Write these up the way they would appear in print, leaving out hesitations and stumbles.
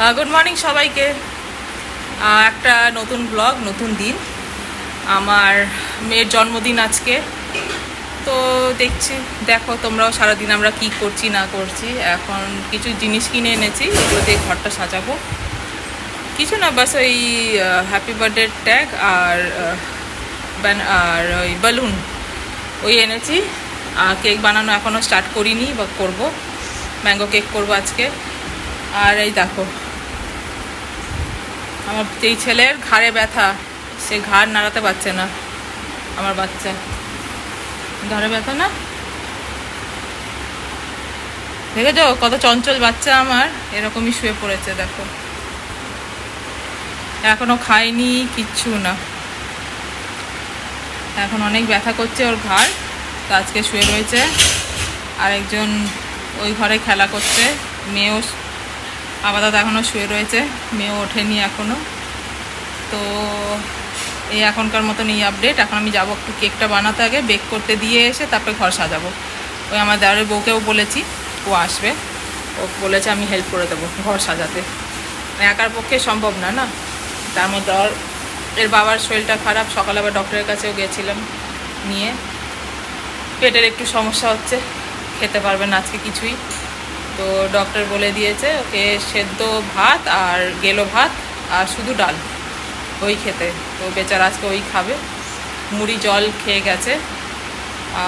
Good morning সবাইকে। একটা নতুন ব্লগ, নতুন দিন। আমার মেয়ের জন্মদিন আজকে। তো দেখো তোমরাও সারাদিন আমরা কি করছি না করছি। এখন কিছু জিনিস কিনে এনেছি, এগুলো দিয়ে ঘরটা সাজাবো। কিছু না, বাস ওই হ্যাপি বার্থডে ট্যাগ আর আর ওই বেলুন ওই এনেছি। কেক বানানো এখনও স্টার্ট করিনি, বা করবো। ম্যাঙ্গো কেক করবো আজকে। আর এই দেখো, আমার যেই ছেলের ঘাড়ে ব্যথা, সে ঘাড় নাড়াতে পারছে না। আমার বাচ্চা ঘাড়ে ব্যথা না, দেখেছো কত চঞ্চল বাচ্চা আমার। এরকমই শুয়ে পড়েছে, দেখো এখনো খায়নি কিচ্ছু না। এখন অনেক ব্যথা করছে ওর ঘাড়, তো আজকে শুয়ে রয়েছে। আরেকজন ওই ঘরে খেলা করছে। মেয়েও আপাতত এখনও শুয়ে রয়েছে, মেয়েও ওঠেনি এখনও। তো এই এখনকার মতন এই আপডেট। এখন আমি যাবো একটু কেকটা বানাতে, আগে বেক করতে দিয়ে এসে তারপরে ঘর সাজাবো। ওই আমার দেওরের বউকেও বলেছি, ও আসবে। ও বলেছে আমি হেল্প করে দেবো ঘর সাজাতে। একার পক্ষে সম্ভব না, না। তার মধ্যে এর বাবার শরীরটা খারাপ, সকালে আবার ডক্টরের কাছেও গিয়েছিলাম নিয়ে। পেটের একটু সমস্যা হচ্ছে, খেতে পারবে না আজকে কিছুই। তো ডক্টর বলে দিয়েছে ওকে সেদ্ধ ভাত আর গেলো ভাত আর শুধু ডাল ওই খেতে। তো বেচারা আজকে ওই খাবে। মুড়ি জল খেয়ে গেছে।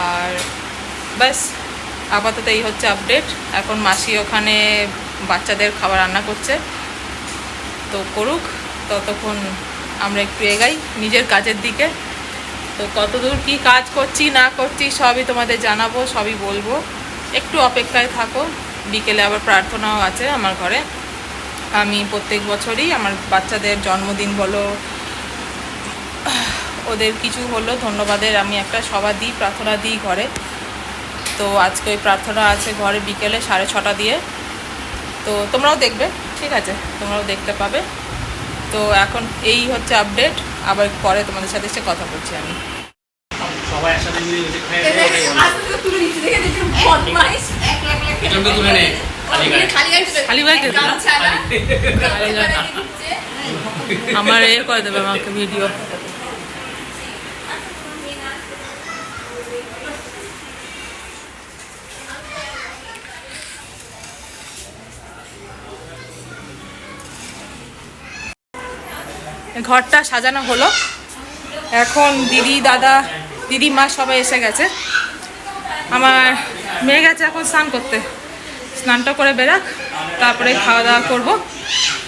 আর ব্যাস, আপাতত এই হচ্ছে আপডেট। এখন মাসি ওখানে বাচ্চাদের খাবার রান্না করছে, তো করুক। ততক্ষণ আমরা একটু এগাই নিজের কাজের দিকে। তো কতদূর কি কাজ করছি না করছি সবই তোমাদের জানাবো, সবই বলবো। একটু অপেক্ষায় থাকো। বিকেলে আবার প্রার্থনাও আছে আমার ঘরে। আমি প্রত্যেক বছরই আমার বাচ্চাদের জন্মদিন বলো, ওদের কিছু হলো ধন্যবাদের আমি একটা সভা দিই, প্রার্থনা দিই ঘরে। তো আজকে ওই প্রার্থনা আছে ঘরে বিকেলে 6:30 দিয়ে। তো তোমরাও দেখবে, ঠিক আছে, তোমরাও দেখতে পাবে। তো এখন এই হচ্ছে আপডেট। আবার পরে তোমাদের সাথে এসে কথা বলছি আমি। সবাই একসাথে মিলে খালি গাড়িতে আমার এ করে দেবে আমাকে ভিডিও। ঘরটা সাজানো হলো। এখন দিদি দাদা দিদি মা সবাই এসে গেছে। আমার মেয়ে গেছে এখন স্নান করতে। স্নানটা করে বেরাক, তারপরে খাওয়া দাওয়া করবো,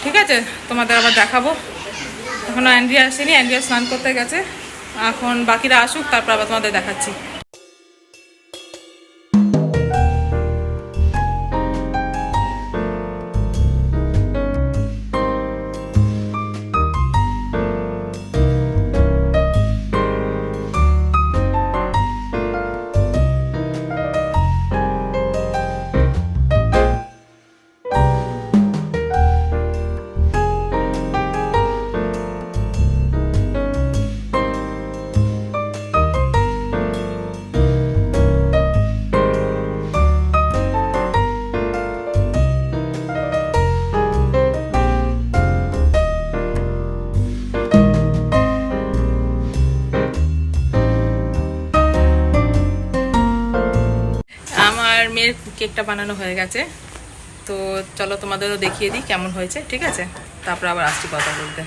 ঠিক আছে। তোমাদের আবার দেখাবো। এখনও অ্যান্ড্রিয়া আসেনি, অ্যান্ড্রিয়া স্নান করতে গেছে। এখন বাকিরা আসুক, তারপর আবার তোমাদের দেখাচ্ছি। মেয়ের কেকটা বানানো হয়ে গেছে। তো চলো তোমাদেরও দেখিয়ে দিই কেমন হয়েছে, ঠিক আছে। তারপর আবার আসছি কথা বলতে।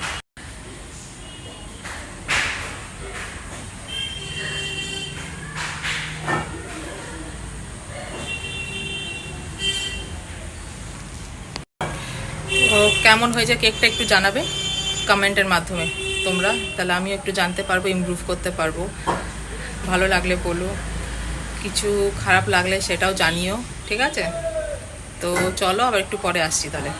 ও কেমন হয়েছে কেকটা একটু জানাবে কমেন্টের মাধ্যমে তোমরা, তাহলে আমিও একটু জানতে পারবো, ইমপ্রুভ করতে পারবো। ভালো লাগলে বলো, কিছু খারাপ লাগলে সেটাও জানিও, ঠিক আছে। তো চলো আবার একটু পরে আসছি তাহলে।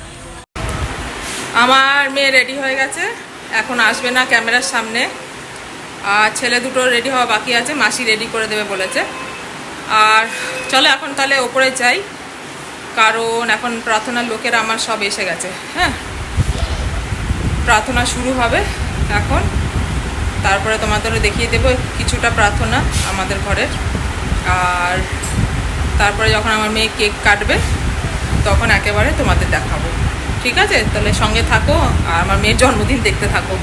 আমার মেয়ে রেডি হয়ে গেছে, এখন আসবে না ক্যামেরার সামনে। আর ছেলে দুটো রেডি হওয়া বাকি আছে, মাসি রেডি করে দেবে বলেছে। আর চলো এখন তাহলে ওপরে যাই, কারণ এখন প্রার্থনার লোকেরা আমার সব এসে গেছে। হ্যাঁ, প্রার্থনা শুরু হবে এখন। তারপরে তোমাদেরও দেখিয়ে দেবো কিছুটা প্রার্থনা আমাদের ঘরের। আর তারপরে যখন আমার মেয়ে কেক কাটবে তখন একেবারে তোমাদের দেখাবো, ঠিক ঠিক আছে, তাহলে সঙ্গে থাকো আর আমার মেয়ের জন্মদিন দেখতে থাকো।